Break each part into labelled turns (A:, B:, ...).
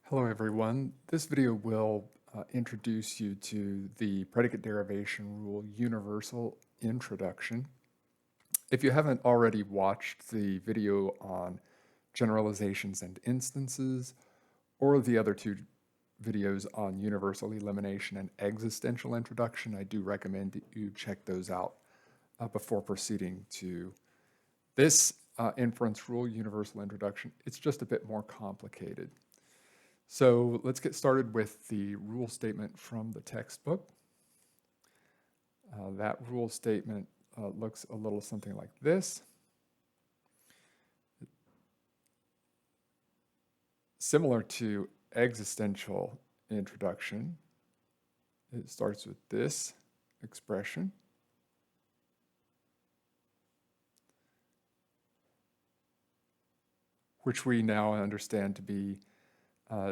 A: Hello everyone. This video will introduce you to the predicate derivation rule universal introduction. If you haven't already watched the video on generalizations and instances, or the other two videos on universal elimination and existential introduction, I do recommend that you check those out before proceeding to this inference rule universal introduction. It's just a bit more complicated. So let's get started with the rule statement from the textbook. That rule statement looks a little something like this. Similar to existential introduction, it starts with this expression. Which we now understand to be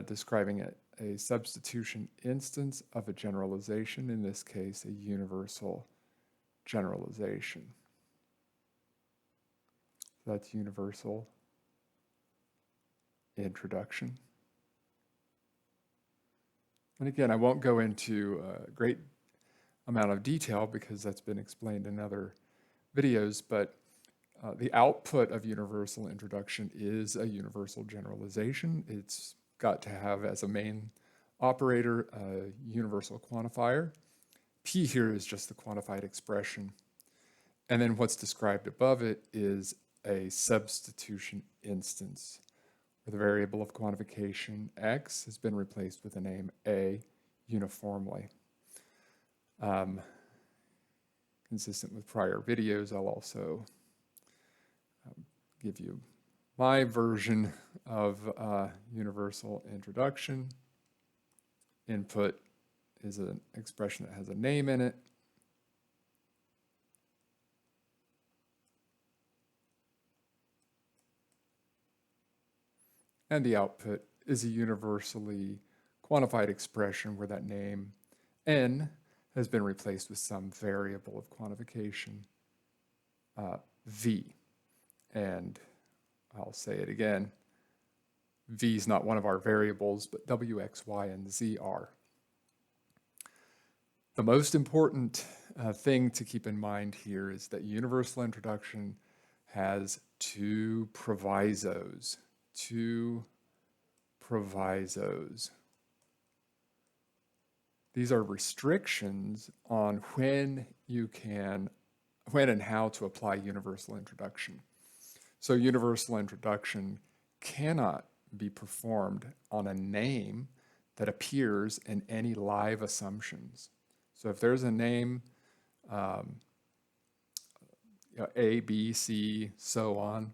A: describing a substitution instance of a generalization, in this case, a universal generalization. That's universal introduction. And again, I won't go into a great amount of detail because that's been explained in other videos, but the output of universal introduction is a universal generalization. It's got to have as a main operator a universal quantifier. P here is just the quantified expression. And then what's described above it is a substitution instance where the variable of quantification x has been replaced with the name a uniformly. Consistent with prior videos, I'll also give you my version of universal introduction. Input is an expression that has a name in it. And the output is a universally quantified expression where that name n has been replaced with some variable of quantification v. And I'll say it again, v is not one of our variables, but w, x, y, and z are. The most important thing to keep in mind here is that universal introduction has two provisos. These are restrictions on when and how to apply universal introduction. So universal introduction cannot be performed on a name that appears in any live assumptions. So if there's a name, A, B, C, so on,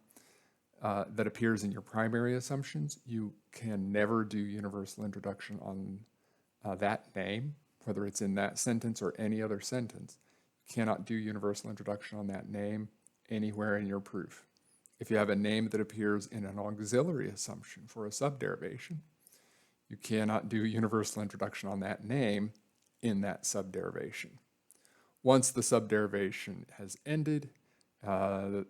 A: that appears in your primary assumptions, you can never do universal introduction on that name, whether it's in that sentence or any other sentence. You cannot do universal introduction on that name anywhere in your proof. If you have a name that appears in an auxiliary assumption for a subderivation, you cannot do universal introduction on that name in that subderivation. Once the subderivation has ended, the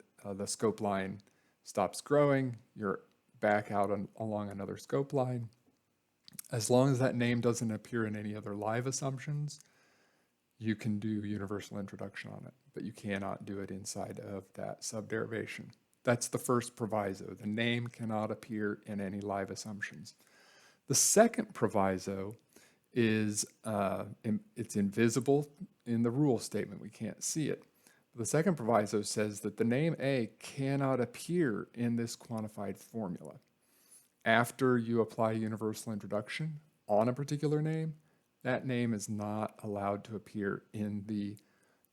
A: scope line stops growing, you're back out along another scope line. As long as that name doesn't appear in any other live assumptions, you can do universal introduction on it, but you cannot do it inside of that subderivation. That's the first proviso. The name cannot appear in any live assumptions. The second proviso is it's invisible in the rule statement. We can't see it. The second proviso says that the name A cannot appear in this quantified formula. After you apply universal introduction on a particular name, that name is not allowed to appear in the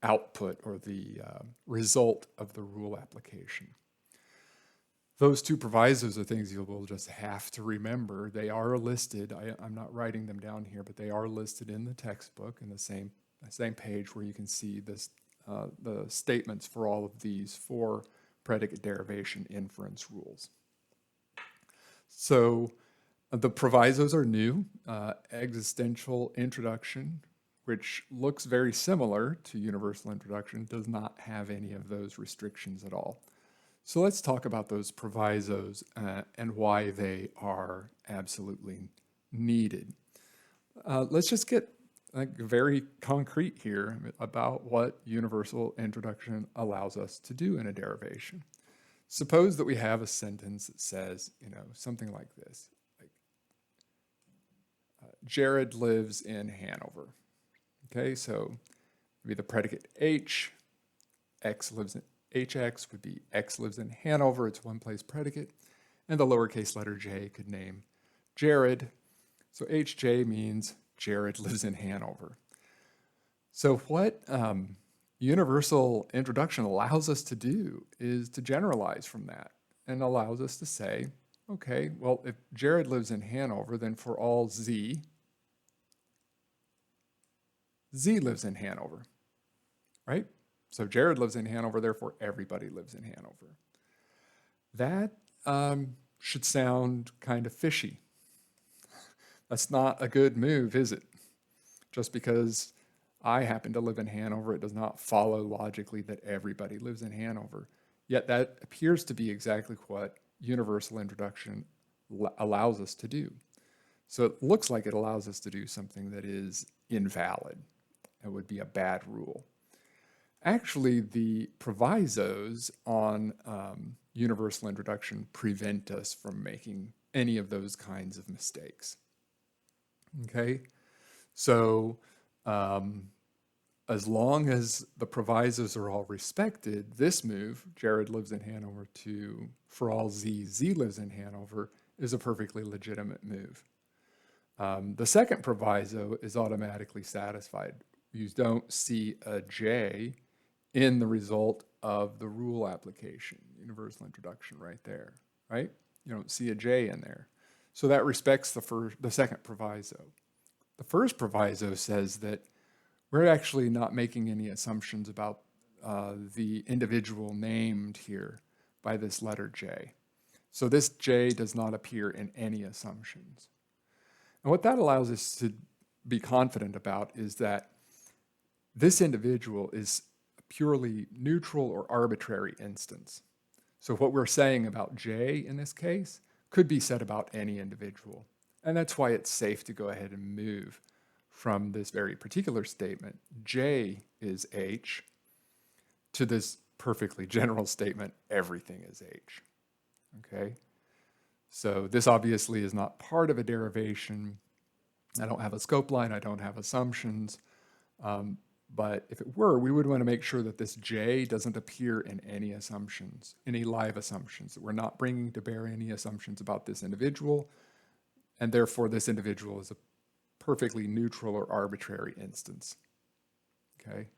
A: output or the result of the rule application. Those two provisos are things you will just have to remember. They are listed. I'm not writing them down here, but they are listed in the textbook in the same page where you can see this, the statements for all of these four predicate derivation inference rules. So the provisos are new. Existential introduction, which looks very similar to universal introduction, does not have any of those restrictions at all. So let's talk about those provisos and why they are absolutely needed. Let's just get very concrete here about what universal introduction allows us to do in a derivation. Suppose that we have a sentence that says, something like this. Jared lives in Hanover. Okay, so maybe the predicate H, X lives in HX would be X lives in Hanover. It's one place predicate. And the lowercase letter J could name Jared. So HJ means Jared lives in Hanover. So what universal introduction allows us to do is to generalize from that and allows us to say, okay, well, if Jared lives in Hanover, then for all Z, Z lives in Hanover, right? So Jared lives in Hanover, therefore everybody lives in Hanover. That should sound kind of fishy. That's not a good move, is it? Just because I happen to live in Hanover, it does not follow logically that everybody lives in Hanover. Yet that appears to be exactly what universal introduction allows us to do. So it looks like it allows us to do something that is invalid. It would be a bad rule. Actually, the provisos on universal introduction prevent us from making any of those kinds of mistakes. Okay, so as long as the provisos are all respected, this move, Jared lives in Hanover, to for all Z, Z lives in Hanover, is a perfectly legitimate move. The second proviso is automatically satisfied. You don't see a J in the result of the rule application, universal introduction right there, right? You don't see a J in there. So that respects the second proviso. The first proviso says that we're actually not making any assumptions about the individual named here by this letter J. So this J does not appear in any assumptions. And what that allows us to be confident about is that this individual is a purely neutral or arbitrary instance. So what we're saying about J in this case could be said about any individual. And that's why it's safe to go ahead and move from this very particular statement, J is H, to this perfectly general statement, everything is H. Okay? So this obviously is not part of a derivation. I don't have a scope line, I don't have assumptions. But if it were, we would want to make sure that this J doesn't appear in any assumptions, any live assumptions, that we're not bringing to bear any assumptions about this individual, and therefore this individual is a perfectly neutral or arbitrary instance. Okay?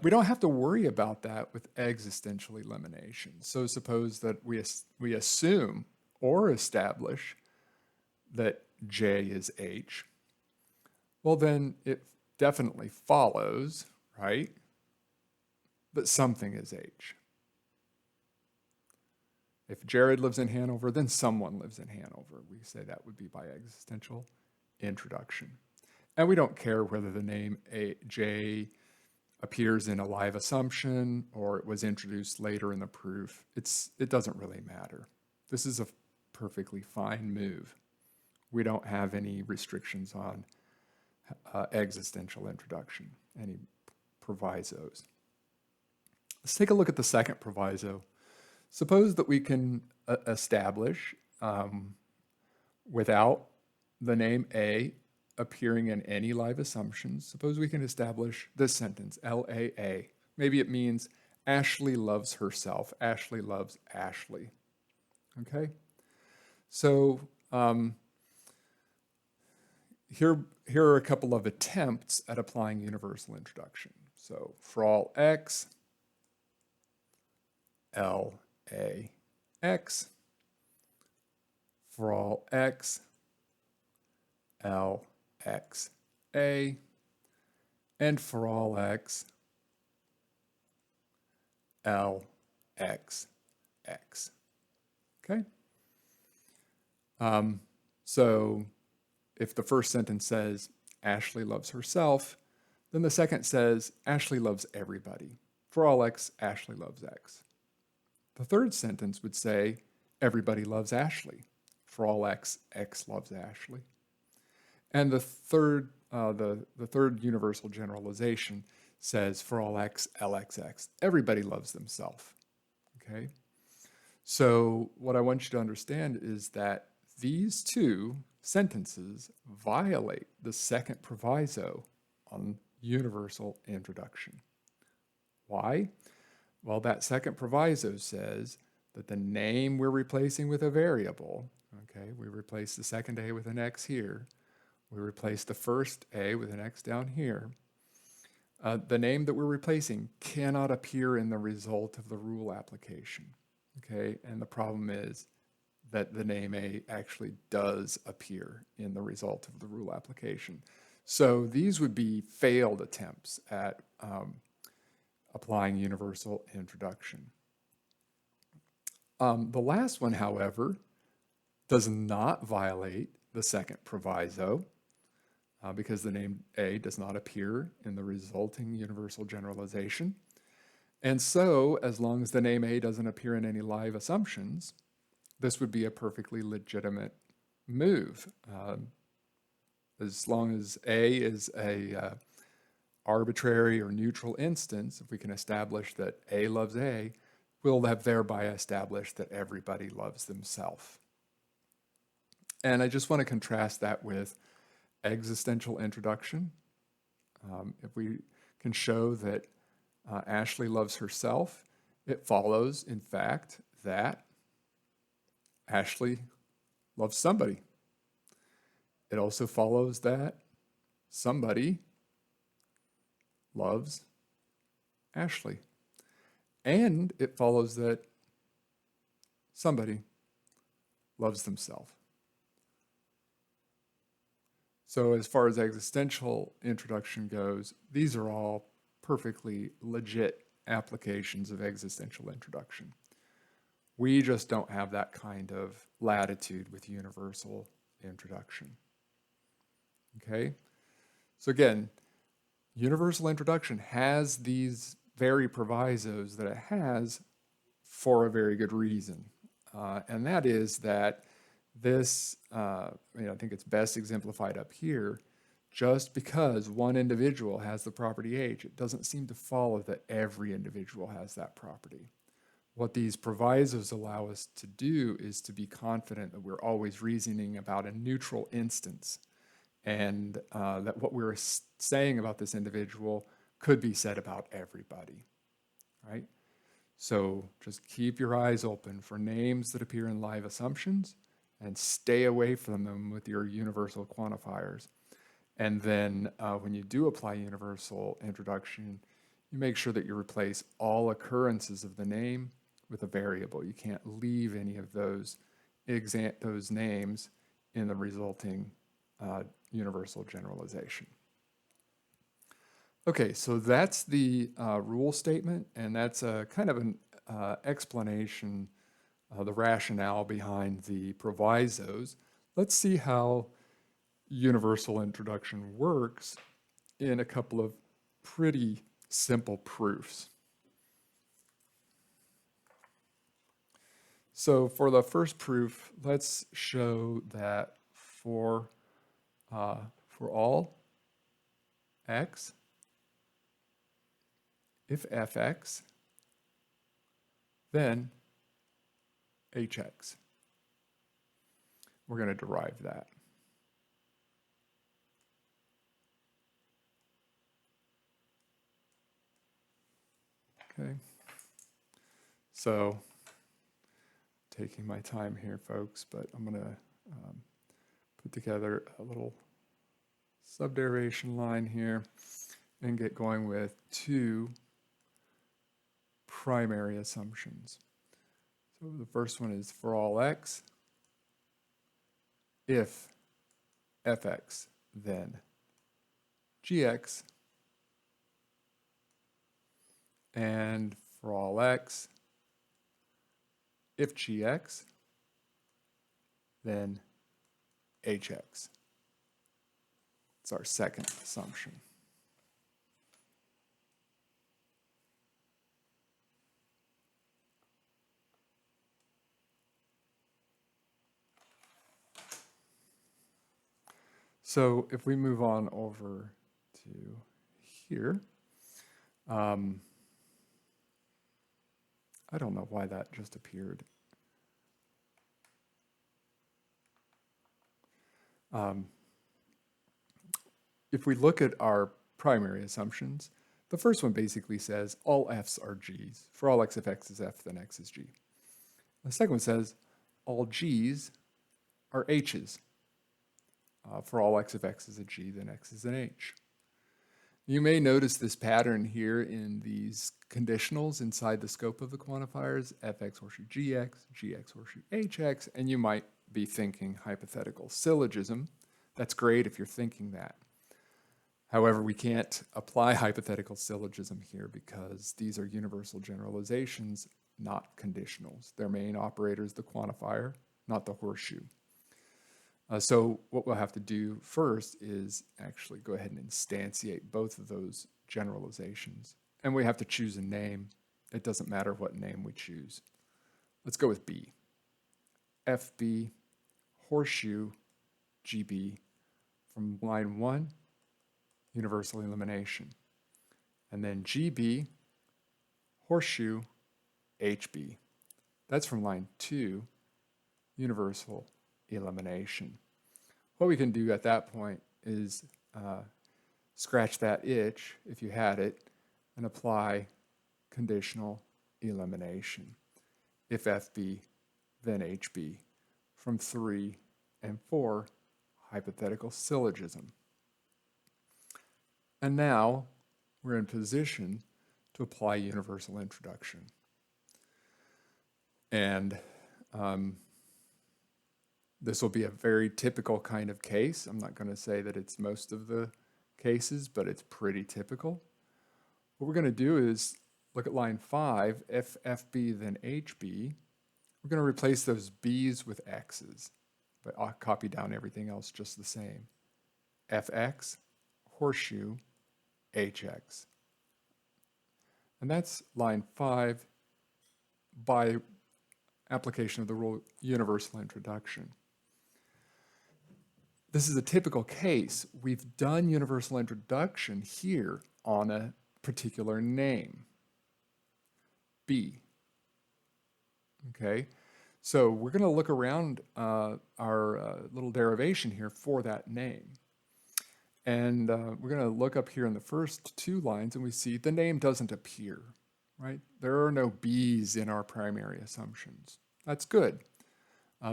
A: We don't have to worry about that with existential elimination. So suppose that we assume or establish that J is H. Well, then it definitely follows, right, that something is H. If Jared lives in Hanover, then someone lives in Hanover. We say that would be by existential introduction. And we don't care whether the name J appears in a live assumption or it was introduced later in the proof. It doesn't really matter. This is a perfectly fine move. We don't have any restrictions on existential introduction, any provisos. Let's take a look at the second proviso. Suppose that we can establish without the name A appearing in any live assumptions, suppose we can establish this sentence, LAA. Maybe it means Ashley loves herself. Ashley loves Ashley. Okay? So here are a couple of attempts at applying universal introduction. So for all X, LAX. For all X, LXA. And for all X, LXX. Okay? So if the first sentence says Ashley loves herself, then the second says Ashley loves everybody. For all X, Ashley loves X. The third sentence would say everybody loves Ashley. For all X, X loves Ashley. And the third universal generalization says for all x, LXX. Everybody loves themselves. Okay? So what I want you to understand is that these two sentences violate the second proviso on universal introduction. Why? Well, that second proviso says that the name we're replacing with a variable, okay, we replace the second A with an X here, we replace the first A with an X down here. The name that we're replacing cannot appear in the result of the rule application, okay? And the problem is that the name A actually does appear in the result of the rule application. So these would be failed attempts at applying universal introduction. The last one, however, does not violate the second proviso because the name A does not appear in the resulting universal generalization. And so, as long as the name A doesn't appear in any live assumptions, this would be a perfectly legitimate move. As long as A is a arbitrary or neutral instance, if we can establish that A loves A, we'll have thereby established that everybody loves themselves. And I just want to contrast that with existential introduction. If we can show that Ashley loves herself, it follows, in fact, that Ashley loves somebody. It also follows that somebody loves Ashley. And it follows that somebody loves themselves. So as far as existential introduction goes, these are all perfectly legit applications of existential introduction. We just don't have that kind of latitude with universal introduction. Okay? So again, universal introduction has these very provisos that it has for a very good reason. And that is that this, I think it's best exemplified up here, just because one individual has the property H, it doesn't seem to follow that every individual has that property. What these provisos allow us to do is to be confident that we're always reasoning about a neutral instance, and that what we're saying about this individual could be said about everybody, right? So just keep your eyes open for names that appear in live assumptions and stay away from them with your universal quantifiers. And then when you do apply universal introduction, you make sure that you replace all occurrences of the name with a variable. You can't leave any of those names in the resulting universal generalization. Okay, so that's the rule statement, and that's a kind of an explanation, the rationale behind the provisos. Let's see how universal introduction works in a couple of pretty simple proofs. So for the first proof, let's show that for all x, if fx, then hx. We're going to derive that. Okay. So, taking my time here, folks, but I'm going to put together a little subderivation line here and get going with two primary assumptions. So the first one is for all x, if fx, then gx, and for all x, if gx, then hx. It's our second assumption. So if we move on over to here, I don't know why that just appeared. If we look at our primary assumptions, the first one basically says all f's are g's. For all x, if x is f, then x is g. The second one says all g's are h's. For all x, if x is a g, then x is an h. You may notice this pattern here in these conditionals inside the scope of the quantifiers, fx horseshoe gx, gx horseshoe hx, and you might be thinking hypothetical syllogism. That's great if you're thinking that. However, we can't apply hypothetical syllogism here because these are universal generalizations, not conditionals. Their main operator is the quantifier, not the horseshoe. So what we'll have to do first is actually go ahead and instantiate both of those generalizations. And we have to choose a name. It doesn't matter what name we choose. Let's go with B. FB horseshoe GB from line 1, universal elimination. And then GB horseshoe HB. That's from line 2, universal elimination. What we can do at that point is scratch that itch, if you had it, and apply conditional elimination. If FB, then HB, from 3 and 4, hypothetical syllogism. And now we're in position to apply universal introduction. And this will be a very typical kind of case. I'm not going to say that it's most of the cases, but it's pretty typical. What we're going to do is look at line 5, if FB then HB. We're going to replace those B's with X's, but I'll copy down everything else just the same. FX, horseshoe, HX. And that's line 5 by application of the rule universal introduction. This is a typical case. We've done universal introduction here on a particular name, B. Okay, so we're going to look around our little derivation here for that name. And we're going to look up here in the first 2 lines and we see the name doesn't appear, right? There are no B's in our primary assumptions. That's good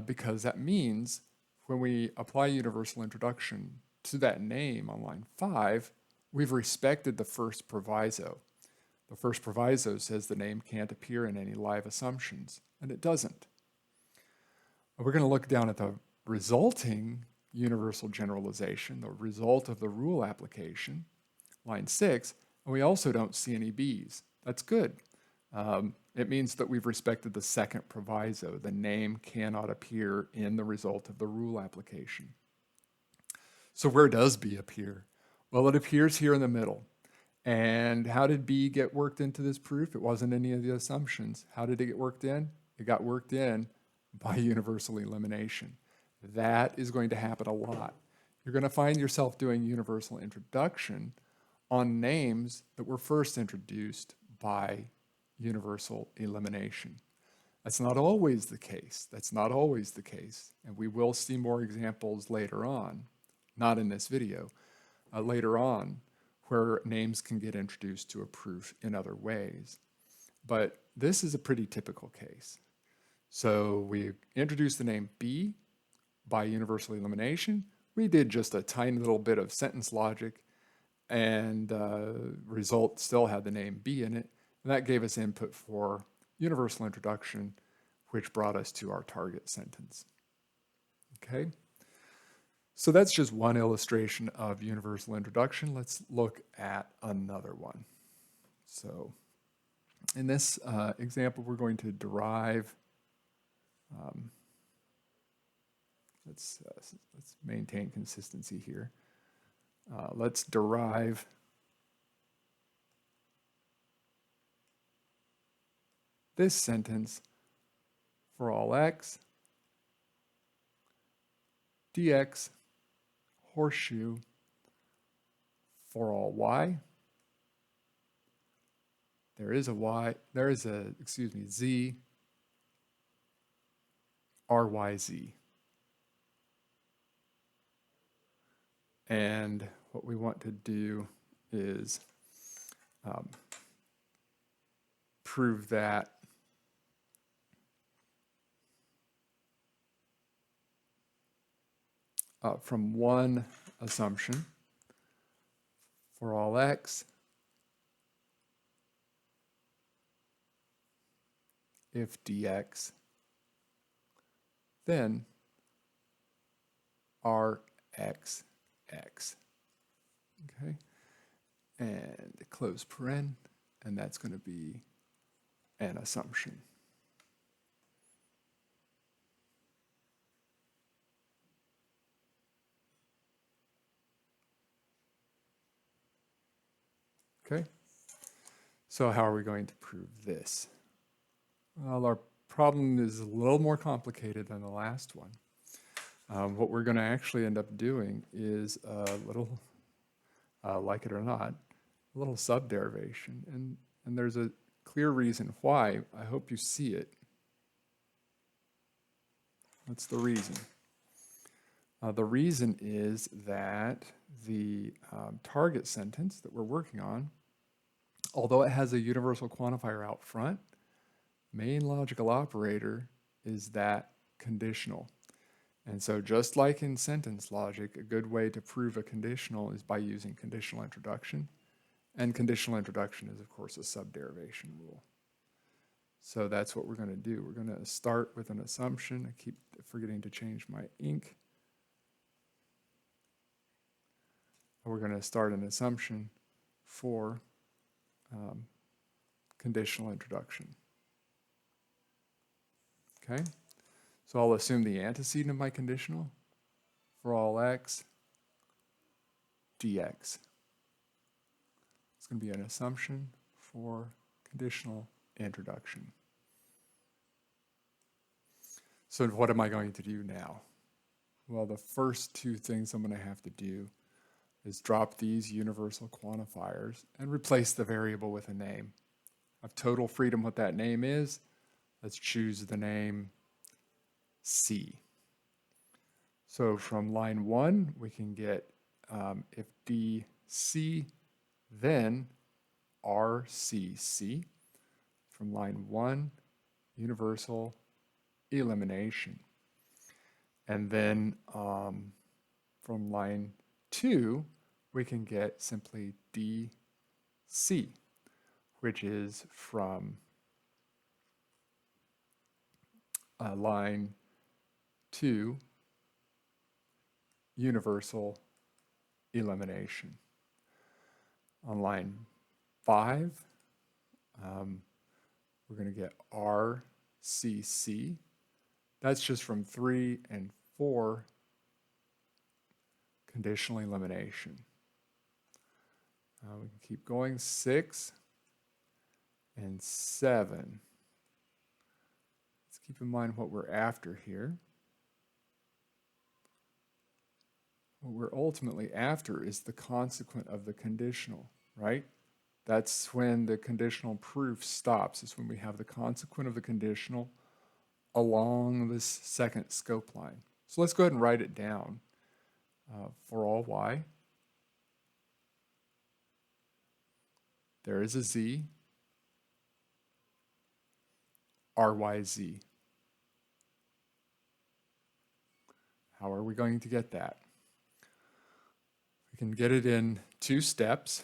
A: because that means when we apply universal introduction to that name on line 5, we've respected the first proviso. The first proviso says the name can't appear in any live assumptions, and it doesn't. We're going to look down at the resulting universal generalization, the result of the rule application, line 6, and we also don't see any B's. That's good. It means that we've respected the second proviso. The name cannot appear in the result of the rule application. So where does B appear? Well, it appears here in the middle. And how did B get worked into this proof? It wasn't any of the assumptions. How did it get worked in? It got worked in by universal elimination. That is going to happen a lot. You're going to find yourself doing universal introduction on names that were first introduced by universal elimination. That's not always the case. That's not always the case. And we will see more examples later on, not in this video, later on, where names can get introduced to a proof in other ways. But this is a pretty typical case. So we introduced the name B by universal elimination. We did just a tiny little bit of sentence logic, and result still had the name B in it. And that gave us input for universal introduction, which brought us to our target sentence. Okay? So that's just one illustration of universal introduction. Let's look at another one. So in this example, we're going to derive, let's maintain consistency here. Let's derive this sentence for all x, dx horseshoe for all y. There is a z, ryz. And what we want to do is prove that from one assumption for all x, if dx, then rx x. Okay, and close paren, and that's going to be an assumption. Okay, so how are we going to prove this? Well, our problem is a little more complicated than the last one. What we're going to actually end up doing is a little, like it or not, a little subderivation. And there's a clear reason why. I hope you see it. What's the reason? The reason is that the target sentence that we're working on, although it has a universal quantifier out front, main logical operator is that conditional. And so just like in sentence logic, a good way to prove a conditional is by using conditional introduction. And conditional introduction is, of course, a subderivation rule. So that's what we're going to do. We're going to start with an assumption. I keep forgetting to change my ink. We're going to start an assumption for conditional introduction. Okay? So I'll assume the antecedent of my conditional for all x, dx. It's going to be an assumption for conditional introduction. So what am I going to do now? Well, the first two things I'm going to have to do is drop these universal quantifiers and replace the variable with a name. I have total freedom what that name is. Let's choose the name C. So from line 1, we can get if DC, then RCC. From line 1, universal elimination. And then from line 2, we can get simply DC, which is from line 2, universal elimination. On line 5, we're going to get RCC. That's just from 3 and 4 conditional elimination. We can keep going. 6 and 7. Let's keep in mind what we're after here. What we're ultimately after is the consequent of the conditional, right? That's when the conditional proof stops. It's when we have the consequent of the conditional along this second scope line. So let's go ahead and write it down. For all y, there is a z, ryz. How are we going to get that? We can get it in 2 steps.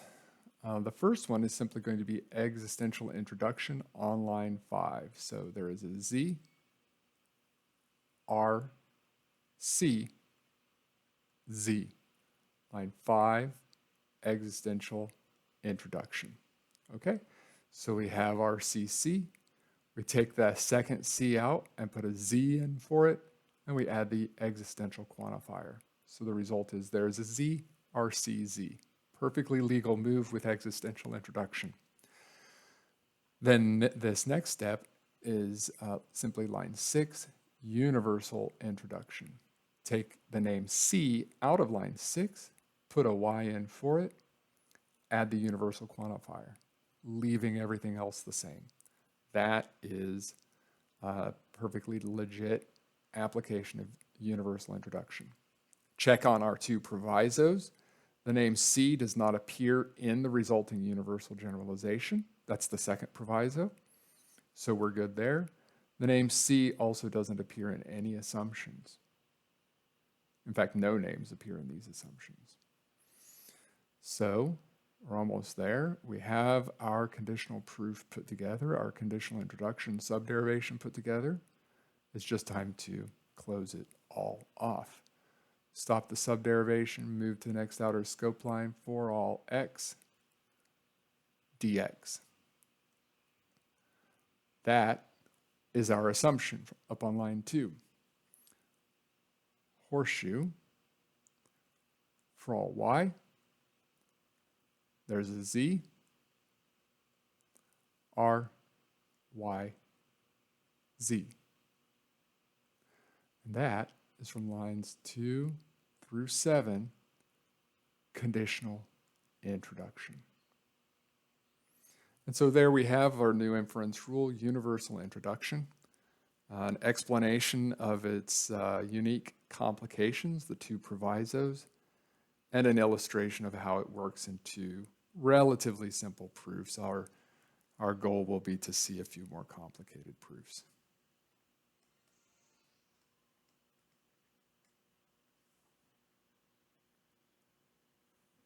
A: The first one is simply going to be existential introduction on line 5. So there is a z, r, c, z. Line 5, existential introduction. Okay, so we have our CC. We take that second C out and put a Z in for it, and we add the existential quantifier. So the result is there's a Z, RCZ. Perfectly legal move with existential introduction. Then this next step is simply line 6, universal introduction. take the name C out of line 6, put a y in for it, add the universal quantifier, leaving everything else the same. That is a perfectly legit application of universal introduction. Check on our two provisos. The name C does not appear in the resulting universal generalization. That's the second proviso. So we're good there. The name C also doesn't appear in any assumptions. In fact, no names appear in these assumptions. So we're almost there. We have our conditional proof put together, our conditional introduction subderivation put together. It's just time to close it all off. Stop the subderivation, move to the next outer scope line for all x dx. That is our assumption up on line 2. Horseshoe for all y. There's a z, r, y, z. And that is from lines 2 through 7, conditional introduction. And so there we have our new inference rule, universal introduction, an explanation of its unique complications, the two provisos, and an illustration of how it works into relatively simple proofs. Our goal will be to see a few more complicated proofs.